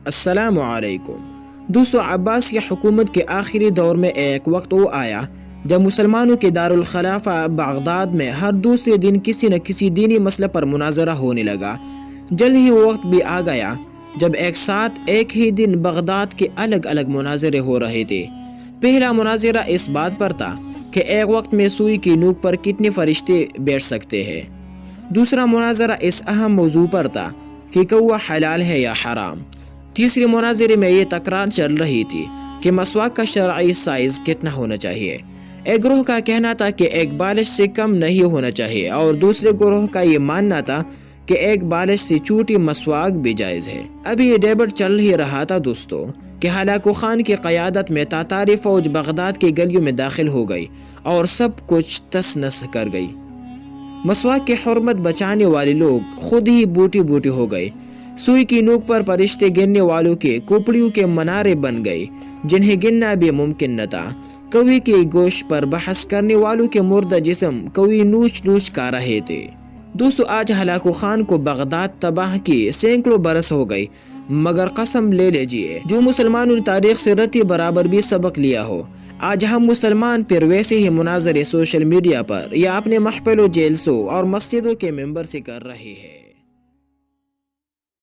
السلام علیکم دوستو، عباسی حکومت کے آخری دور میں ایک وقت وہ آیا جب مسلمانوں کے دارالخلافہ بغداد میں ہر دوسرے دن کسی نہ کسی دینی مسئلے پر مناظرہ ہونے لگا۔ جلد ہی وہ وقت بھی آ گیا جب ایک ساتھ ایک ہی دن بغداد کے الگ الگ مناظرے ہو رہے تھے۔ پہلا مناظرہ اس بات پر تھا کہ ایک وقت میں سوئی کی نوک پر کتنے فرشتے بیٹھ سکتے ہیں۔ دوسرا مناظرہ اس اہم موضوع پر تھا کہ کوا حلال ہے یا حرام۔ تیسرے مناظرے میں یہ تکرار چل رہی تھی کہ مسواک کا شرعی سائز کتنا ہونا چاہیے۔ ایک گروہ کا کہنا تھا کہ ایک بالش سے کم نہیں ہونا چاہیے اور دوسرے گروہ کا یہ ماننا تھا کہ ایک بالش سے چھوٹی مسواک بھی جائز ہے۔ ابھی یہ ڈیبیٹ چل ہی رہا تھا دوستو کہ ہلاکو خان کی قیادت میں تاتاری فوج بغداد کی گلیوں میں داخل ہو گئی اور سب کچھ تس نس کر گئی۔ مسواک کی حرمت بچانے والے لوگ خود ہی بوٹی بوٹی ہو گئے۔ سوئی کی نوک پر فرشتے گننے والوں کے کھوپڑیوں کے منارے بن گئے جنہیں گننا بھی ممکن نہ تھا۔ کوی کے گوشت پر بحث کرنے والوں کے مردہ جسم کوی نوچ نوچ کر رہے تھے۔ دوستو، آج ہلاکو خان کو بغداد تباہ کی سینکڑوں برس ہو گئی، مگر قسم لے لیجئے جو مسلمانوں نے تاریخ سے رتی برابر بھی سبق لیا ہو، آج ہم مسلمان پھر ویسے ہی مناظرے سوشل میڈیا پر یا اپنے محفلوں، جلسوں اور مسجدوں کے ممبر سے کر رہے ہیں۔